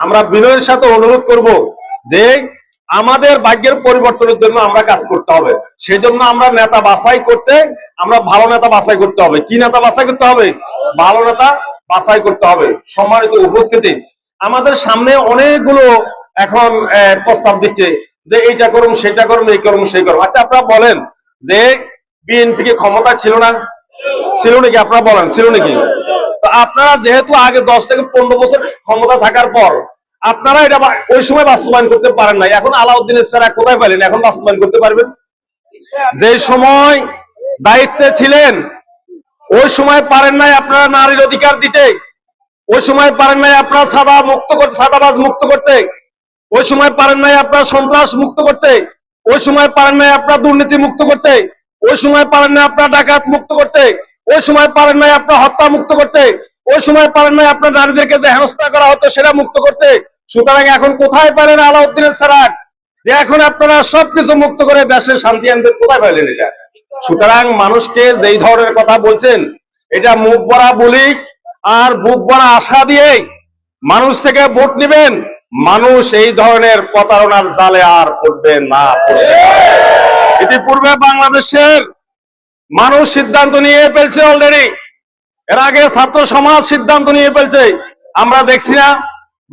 আমরা বিনয়ের সাথে অনুরোধ করব যে আমাদের ভাগ্যের পরিবর্তনের জন্য আমরা কাজ করতে হবে। সেজন্য আমরা নেতা বাছাই করতে, আমরা ভালো নেতা বাছাই করতে হবে। কি নেতা বাছাই করতে হবে? ভালো নেতা বাছাই করতে হবে। সম্মানিত উপস্থিতি, আমাদের সামনে অনেকগুলো এখন প্রস্তাব দিচ্ছে যে এইটা করুন, সেটা করুন, এই করুন, সেই করুন। আচ্ছা, আপনারা বলেন যে বিএনপি কে ক্ষমতা ছিল না? ছিল নাকি? আপনারা বলেন, ছিল নাকি? তো আপনারা যেহেতু আগে 10 থেকে 15 বছর ক্ষমতা থাকার পর আপনারা এটা ওই সময় বাস্তবায়ন করতে পারেন নাই, এখন আলাউদ্দিনের স্যার কোথায় পেলেন? এখন বাস্তবায়ন করতে পারবেন? যে সময় দায়িত্বে ছিলেন ওই সময় পারেন নাই আপনারা নারীর অধিকার দিতে, ওই সময় পারেন নাই আপনারা সাদাবাজ মুক্ত করতে, ওই সময় পারেন নাই আপনারা সন্ত্রাস মুক্ত করতে, ওই সময় পারেন নাই আপনারা দুর্নীতি মুক্ত করতে, ওই সময় পারেন নাই আপনারা ডাকাত মুক্ত করতে, ওই সময় পারেন নাই আপনারা হত্যা মুক্ত করতে, ওই সময় পারেন নাই আপনার নারীদেরকে যে হেনস্থা করা হতো সেটা মুক্ত করতে। সুতরাং এখন কোথায় পারেন আলাউদ্দিনের স্যার যে এখন আপনারা সবকিছু মুক্ত করে দেশে শান্তি আনবেন? কোথায় পাইলেন এটা? সুতরাং মানুষকে যেই ধরনের কথা বলছেন এটা মুখ ভরা বলি আর বুক ভরা আশা দিয়ে মানুষ থেকে ভোট নেবেন, মানুষ এই ধরনের প্রতারণার জালে আর পড়বে না। ইতিপূর্বে বাংলাদেশের মানুষ সিদ্ধান্ত নিয়ে ফেলছে অলরেডি, এর আগে ছাত্র সমাজ সিদ্ধান্ত নিয়ে ফেলছে। আমরা দেখছি না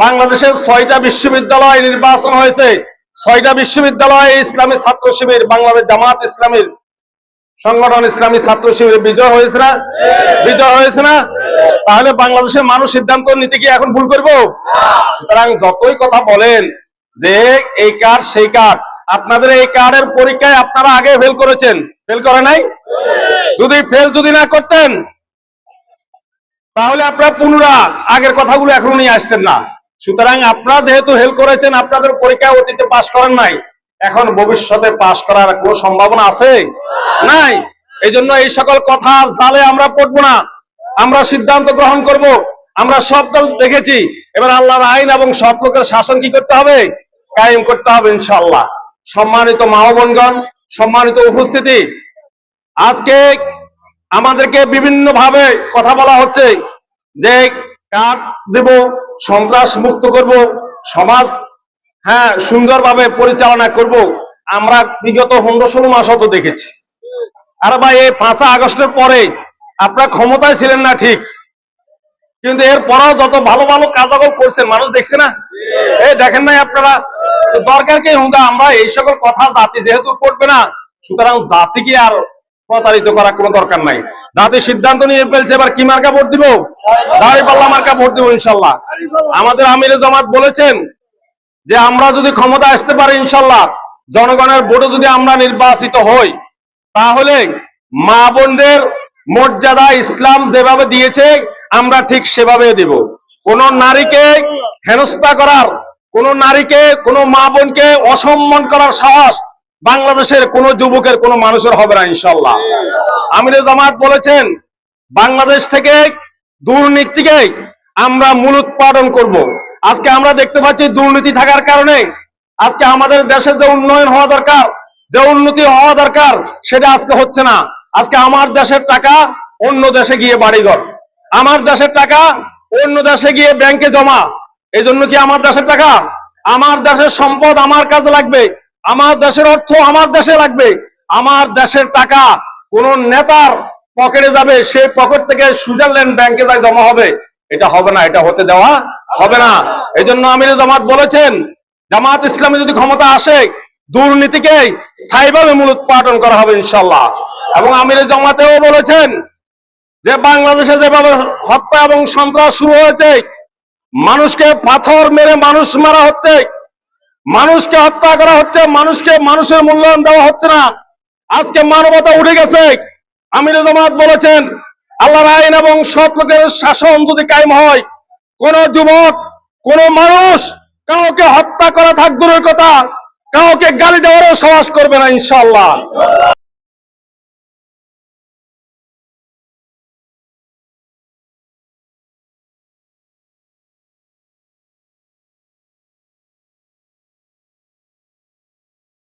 বাংলাদেশের 6টা বিশ্ববিদ্যালয় নির্বাচন হয়েছে, 6টা বিশ্ববিদ্যালয়ে ইসলামী ছাত্র শিবির, বাংলাদেশ জামাত ইসলামীর সংগঠন ইসলামী ছাত্র শিবির বিজয় হয়েছে না? বিজয় হয়েছে না? তাহলে বাংলাদেশের মানুষ সিদ্ধান্ত নিতে কি এখন ভুল করবো? সুতরাং যতই কথা বলেন যে এই কার্ড সেই কার্ড, আপনাদের এই কার্ডের পরীক্ষায় আপনারা আগে ফেল করেছেন, ফেল করে নাই? যদি না করতেন তাহলে আপনারা পুনরায় আগের কথাগুলো এখনো নিয়ে আসতেন না। সুতরাং আপনারা যেহেতু হেল করেছেন, আপনাদের পরীক্ষায় অতীতে পাশ করেন নাই, এখন ভবিষ্যতে পাশ করার কোনো সম্ভাবনা আছে? নাই। এই জন্য এই সকল কথার জালে আমরা পড়বো না, আমরা সিদ্ধান্ত গ্রহণ করব। আমরা সব দল দেখেছি, এবার আল্লাহর আইন এবং সৎ লোকের শাসন কি করতে হবে? কায়েম করতে হবে ইনশাআল্লাহ। সম্মানিত মা ও বোনগণ, সম্মানিত উপস্থিতি, আজকে আমাদেরকে বিভিন্ন ভাবে কথা বলা হচ্ছে যে কার্ড দেব, সন্ত্রাস মুক্ত করব, সমাজ সুন্দরভাবে পরিচালনা করব। আমরা বিগত 15-16 মাস তো দেখেছি। আর ভাই এই 5 আগস্টের পরে আপনারা ক্ষমতায় ছিলেন না ঠিক, কিন্তু এর পরেও যত ভালো ভালো কাজকল করছেন মানুষ দেখছে না? এই দেখেন নাই আপনারা? দরকার কি হুঙ্গা? আমরা এই সকল কথা জাতি যেহেতু করবে না, সুতরাং জাতিকে আর প্রতারিত করার কোনো দরকার নাই। জাতি সিদ্ধান্ত নিয়ে ফেলছে, এবার কি মার্কা ভোট দিব? দাঁড়িপাল্লা মার্কা ভোট দিব ইনশাল্লাহ। আমাদের আমিরে জামাত বলেছেন যে আমরা যদি ক্ষমতা আসতে পারি ইনশাল্লাহ, জনগণের ভোটে যদি আমরা নির্বাচিত হই, তাহলে মা বোনদের মর্যাদা ইসলাম যেভাবে দিয়েছে আমরা ঠিক সেভাবে দেব। কোন নারীকে হেনস্থা করার, কোন নারীকে, কোন মা বোনকে অসম্মান করার সাহস বাংলাদেশের কোন যুবকের, কোন মানুষের হবে না ইনশাল্লাহ। আমিরে জামাত বলেছেন বাংলাদেশ থেকে দুর্নীতিকে আমরা মূলোৎপাটন করব। আজকে আমরা দেখতে পাচ্ছি দুর্নীতি থাকার কারণে আজকে আমাদের দেশে যে উন্নয়ন হওয়া দরকার, যে উন্নতি হওয়া দরকার, সেটা আজকে হচ্ছে না। আজকে আমার দেশের টাকা অন্য দেশে গিয়ে বাড়িঘর, আমার দেশের টাকা অন্য দেশে গিয়ে ব্যাংকে জমা। এই জন্য কি আমার দেশের টাকা, আমার দেশের সম্পদ আমার কাজে লাগবে, আমার দেশের অর্থ আমার দেশে লাগবে। আমার দেশের টাকা কোন নেতার পকেটে যাবে, সেই পকেট থেকে সুইজারল্যান্ড ব্যাংকে যায় জমা হবে? এটা হবে না, এটা হতে দেওয়া হবে না। এই জন্য আমিরে জামাত বলেছেন জামাত ইসলামী যদি ক্ষমতা আসে, দুর্নীতিকে স্থায়ীভাবে মূলোৎপাটন করা হবে ইনশাল্লাহ। এবং আমিরে জামাতেও বলেছেন যে বাংলাদেশে যেভাবে হত্যা এবং সন্ত্রাস শুরু হয়েছে, মানুষকে পাথর মেরে মানুষ মারা হচ্ছে, মানুষকে হত্যা করা হচ্ছে, মানুষের মূল্যায়ন দেওয়া হচ্ছে না। আজকে মানবতা উঠে গেছে। আমিরে জামাত বলেছেন আল্লাহর আইন এবং সৎ লোকের শাসন যদি কায়েম হয়, কোন যুবক, কোন মানুষ কাউকে হত্যা করা থাক দূরের কথা, কাউকে গালি দেওয়ারও সাহস করবে না ইনশাআল্লাহ।